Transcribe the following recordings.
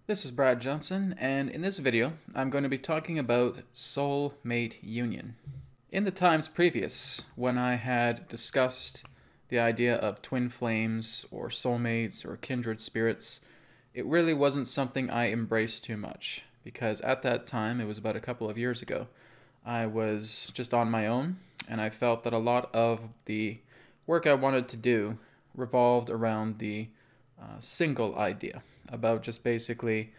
This is Brad Johnson, and in this video, I'm going to be talking about Soulmate Union. In the times previous, when I had discussed the idea of twin flames, or soulmates, or kindred spirits, it really wasn't something I embraced too much, because at that time, it was about a couple of years ago, I was just on my own, and I felt that a lot of the work I wanted to do revolved around the single idea about just basically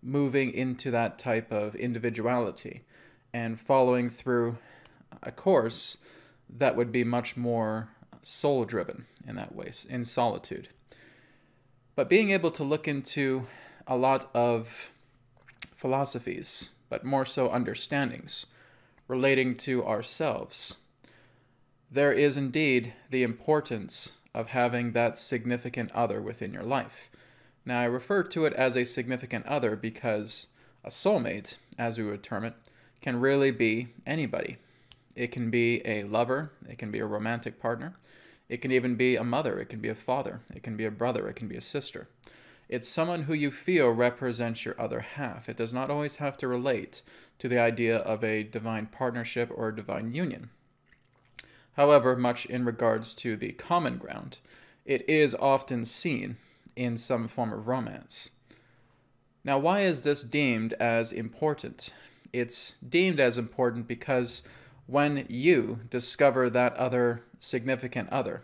moving into that type of individuality and following through a course that would be much more soul driven in that way, in solitude. But being able to look into a lot of philosophies, but more so understandings relating to ourselves, there is indeed the importance of having that significant other within your life. Now, I refer to it as a significant other because a soulmate, as we would term it, can really be anybody. It can be a lover, it can be a romantic partner, it can even be a mother, it can be a father, it can be a brother, it can be a sister. It's someone who you feel represents your other half. It does not always have to relate to the idea of a divine partnership or a divine union. However, much in regards to the common ground, it is often seen in some form of romance. Now, why is this deemed as important? It's deemed as important because when you discover that other significant other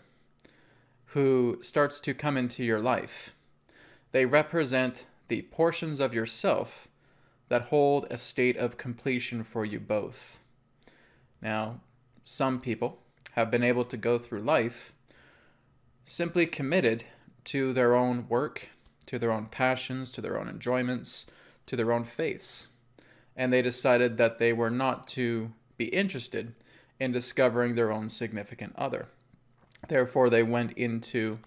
who starts to come into your life, they represent the portions of yourself that hold a state of completion for you both. Now, some people have been able to go through life simply committed to their own work, to their own passions, to their own enjoyments, to their own faiths. And they decided that they were not to be interested in discovering their own significant other. Therefore, they went into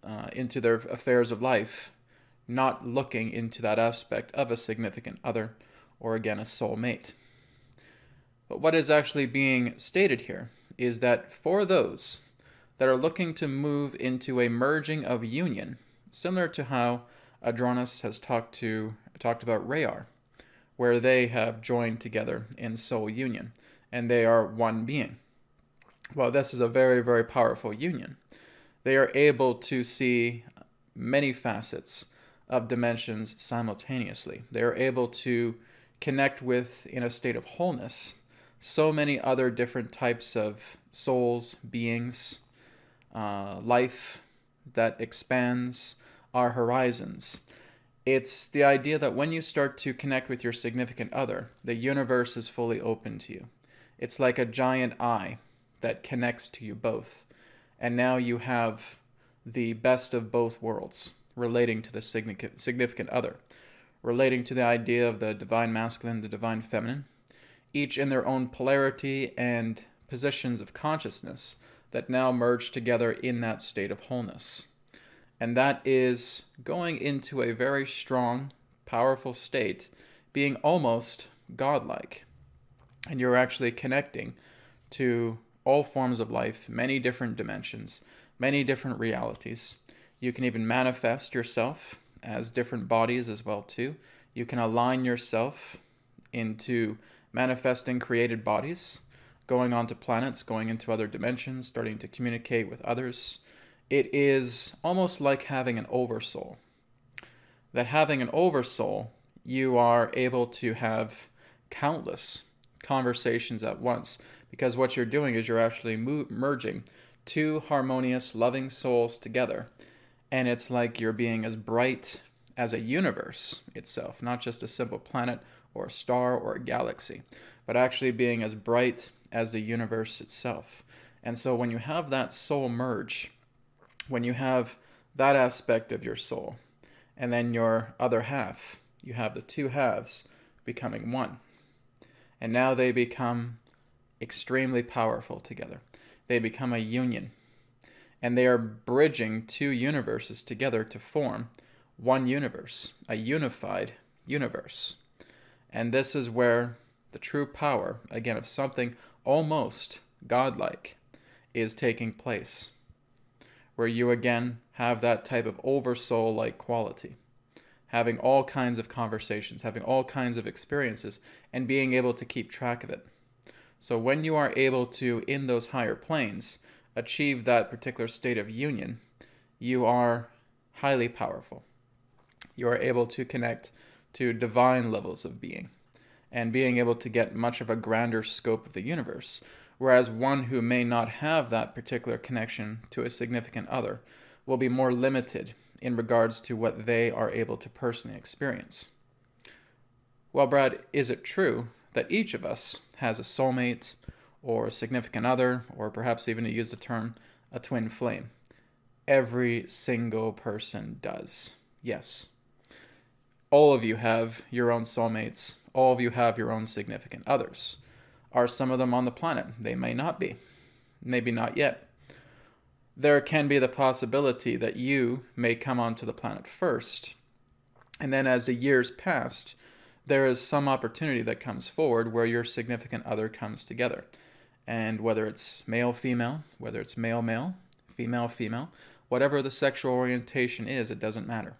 their affairs of life, not looking into that aspect of a significant other, or again, a soulmate. But what is actually being stated here is that for those that are looking to move into a merging of union, similar to how Adronis has talked about Rayar, where they have joined together in soul union, and they are one being. Well, this is a very, very powerful union. They are able to see many facets of dimensions simultaneously. They are able to connect with, in a state of wholeness, so many other different types of souls, beings, life that expands our horizons. It's the idea that when you start to connect with your significant other, the universe is fully open to you. It's like a giant eye that connects to you both. And now you have the best of both worlds relating to the significant other, relating to the idea of the divine masculine, the divine feminine, each in their own polarity and positions of consciousness that now merge together in that state of wholeness. And that is going into a very strong, powerful state, being almost godlike. And you're actually connecting to all forms of life, many different dimensions, many different realities. You can even manifest yourself as different bodies as well too. You can align yourself into manifesting created bodies, going onto planets, going into other dimensions, starting to communicate with others. It is almost like having an oversoul. That having an oversoul, you are able to have countless conversations at once, because what you're doing is you're actually merging two harmonious, loving souls together. And it's like you're being as bright as a universe itself, not just a simple planet or a star or a galaxy, but actually being as bright as the universe itself. And so when you have that soul merge, when you have that aspect of your soul, and then your other half, you have the two halves becoming one. And now they become extremely powerful together. They become a union. And they are bridging two universes together to form one universe, a unified universe. And this is where the true power, again, of something almost godlike is taking place, where you again have that type of oversoul-like quality. having all kinds of conversations, having all kinds of experiences, and being able to keep track of it. So when you are able to, in those higher planes, achieve that particular state of union, you are highly powerful. You are able to connect to divine levels of being and being able to get much of a grander scope of the universe, whereas one who may not have that particular connection to a significant other will be more limited in regards to what they are able to personally experience. Well, Brad, is it true that each of us has a soulmate or a significant other, or perhaps even to use the term, a twin flame? Every single person does. Yes. All of you have your own soulmates. All of you have your own significant others. Are some of them on the planet? They may not be. Maybe not yet. There can be the possibility that you may come onto the planet first, and then as the years passed, there is some opportunity that comes forward where your significant other comes together. And whether it's male-female, whether it's male-male, female-female, whatever the sexual orientation is, it doesn't matter.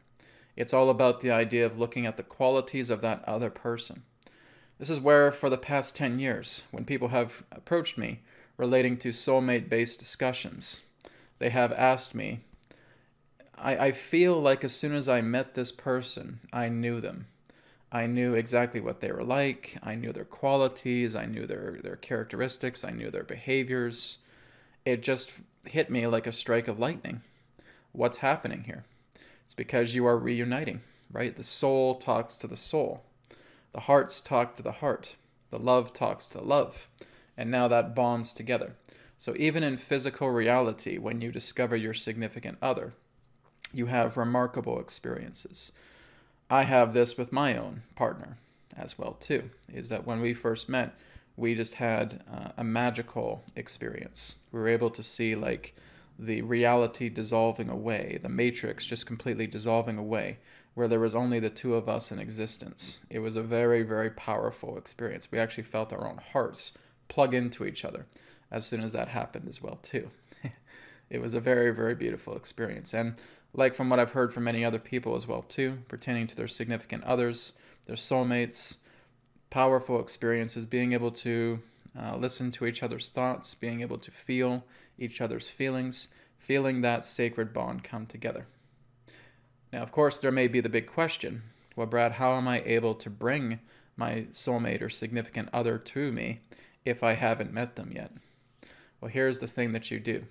It's all about the idea of looking at the qualities of that other person. This is where, for the past 10 years, when people have approached me relating to soulmate-based discussions, they have asked me, I feel like as soon as I met this person, I knew them. I knew exactly what they were like. I knew their qualities. I knew their characteristics. I knew their behaviors. It just hit me like a strike of lightning. What's happening here? It's because you are reuniting, right? The soul talks to the soul. The hearts talk to the heart. The love talks to love. And now that bonds together. So even in physical reality, when you discover your significant other, you have remarkable experiences. I have this with my own partner as well too, is that when we first met, we just had a magical experience. We were able to see like the reality dissolving away, the matrix just completely dissolving away, where there was only the two of us in existence. It was a very, very powerful experience. We actually felt our own hearts plug into each other as soon as that happened as well too. It was a very, very beautiful experience. And like from what I've heard from many other people as well too, pertaining to their significant others, their soulmates, powerful experiences, being able to listen to each other's thoughts, being able to feel each other's feelings, feeling that sacred bond come together. Now, of course, there may be the big question, well, Brad, how am I able to bring my soulmate or significant other to me if I haven't met them yet? Well, here's the thing that you do.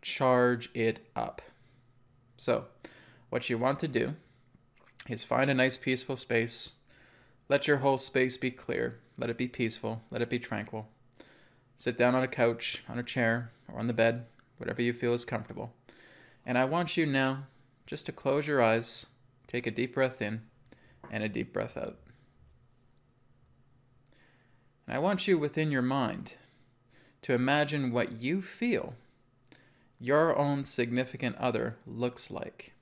Charge it up. So, what you want to do is find a nice peaceful space. Let your whole space be clear. Let it be peaceful. Let it be tranquil. Sit down on a couch, on a chair, or on the bed, whatever you feel is comfortable. And I want you now just to close your eyes, take a deep breath in, and a deep breath out. And I want you within your mind to imagine what you feel your own significant other looks like.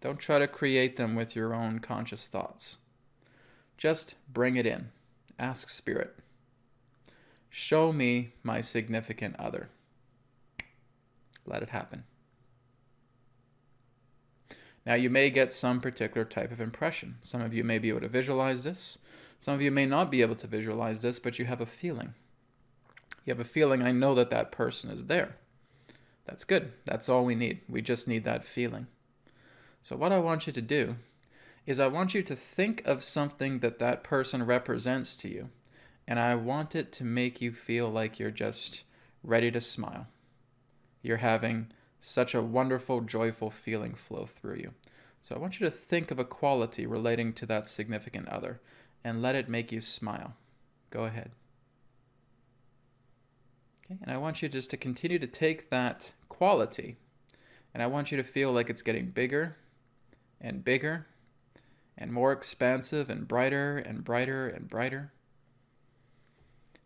Don't try to create them with your own conscious thoughts. Just bring it in. Ask Spirit, show me my significant other. Let it happen. Now you may get some particular type of impression. Some of you may be able to visualize this. Some of you may not be able to visualize this, but you have a feeling. You have a feeling, I know that that person is there. That's good. That's all we need. We just need that feeling. So what I want you to do is I want you to think of something that that person represents to you, and I want it to make you feel like you're just ready to smile. You're having such a wonderful, joyful feeling flow through you. So I want you to think of a quality relating to that significant other and let it make you smile. Go ahead. Okay, and I want you just to continue to take that quality, and I want you to feel like it's getting bigger and bigger and more expansive and brighter and brighter and brighter.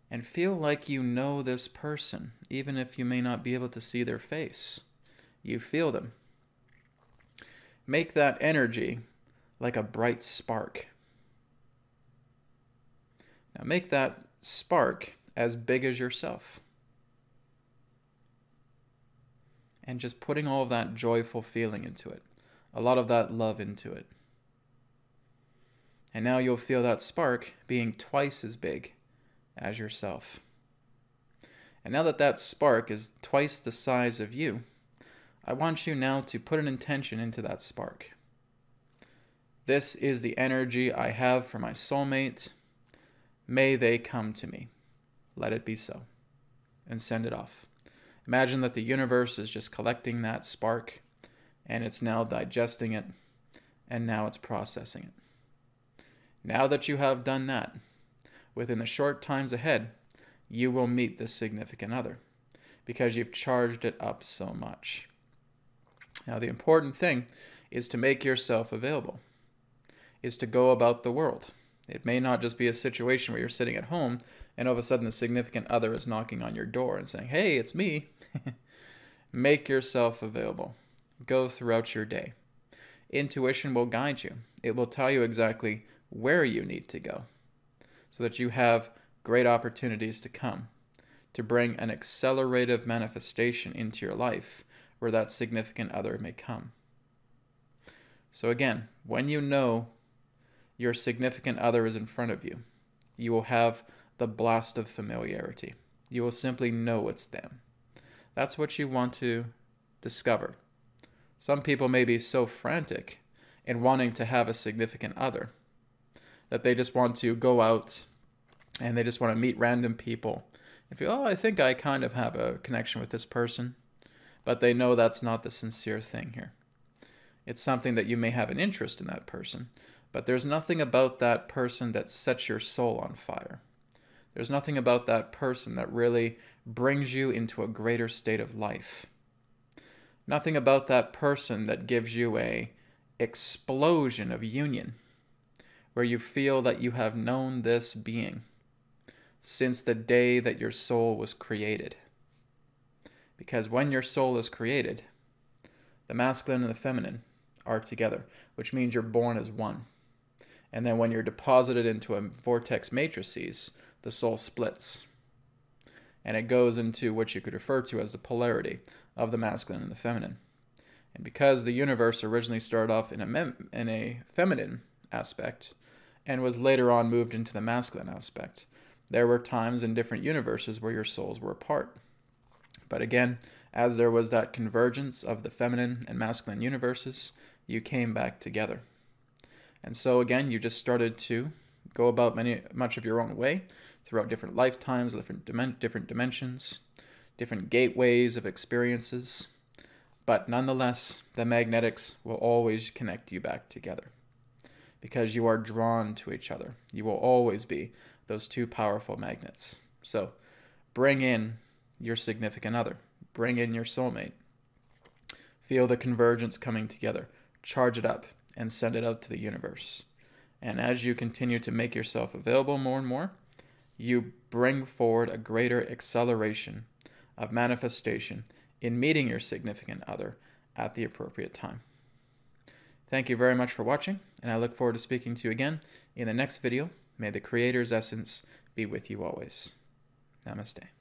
And feel like you know this person, even if you may not be able to see their face. You feel them. Make that energy like a bright spark. Now make that spark as big as yourself. And just putting all of that joyful feeling into it. A lot of that love into it. And now you'll feel that spark being twice as big as yourself. And now that that spark is twice the size of you, I want you now to put an intention into that spark. This is the energy I have for my soulmate. May they come to me. Let it be so. And send it off. Imagine that the universe is just collecting that spark, and it's now digesting it, and now it's processing it. Now that you have done that, within the short times ahead, you will meet this significant other because you've charged it up so much. Now, the important thing is to make yourself available, is to go about the world. It may not just be a situation where you're sitting at home and all of a sudden the significant other is knocking on your door and saying, hey, it's me. Make yourself available. Go throughout your day. Intuition will guide you. It will tell you exactly where you need to go so that you have great opportunities to come, to bring an accelerative manifestation into your life where that significant other may come. So again, when you know your significant other is in front of you, you will have the blast of familiarity. You will simply know it's them. That's what you want to discover. Some people may be so frantic in wanting to have a significant other that they just want to go out and they just want to meet random people and feel, oh, I think I kind of have a connection with this person. But they know that's not the sincere thing here. It's something that you may have an interest in that person, but there's nothing about that person that sets your soul on fire. There's nothing about that person that really brings you into a greater state of life. Nothing about that person that gives you an explosion of union, where you feel that you have known this being since the day that your soul was created. Because when your soul is created, the masculine and the feminine are together, which means you're born as one. And then when you're deposited into a vortex matrices, the soul splits. And it goes into what you could refer to as the polarity of the masculine and the feminine. And because the universe originally started off in a feminine aspect and was later on moved into the masculine aspect, there were times in different universes where your souls were apart. But again, as there was that convergence of the feminine and masculine universes, you came back together. And so again, you just started to go about much of your own way throughout different lifetimes, different dimensions, different gateways of experiences. But nonetheless, the magnetics will always connect you back together because you are drawn to each other. You will always be those two powerful magnets. So bring in your significant other. Bring in your soulmate. Feel the convergence coming together. Charge it up and send it out to the universe. And as you continue to make yourself available more and more, you bring forward a greater acceleration of manifestation in meeting your significant other at the appropriate time. Thank you very much for watching, and I look forward to speaking to you again in the next video. May the Creator's essence be with you always. Namaste.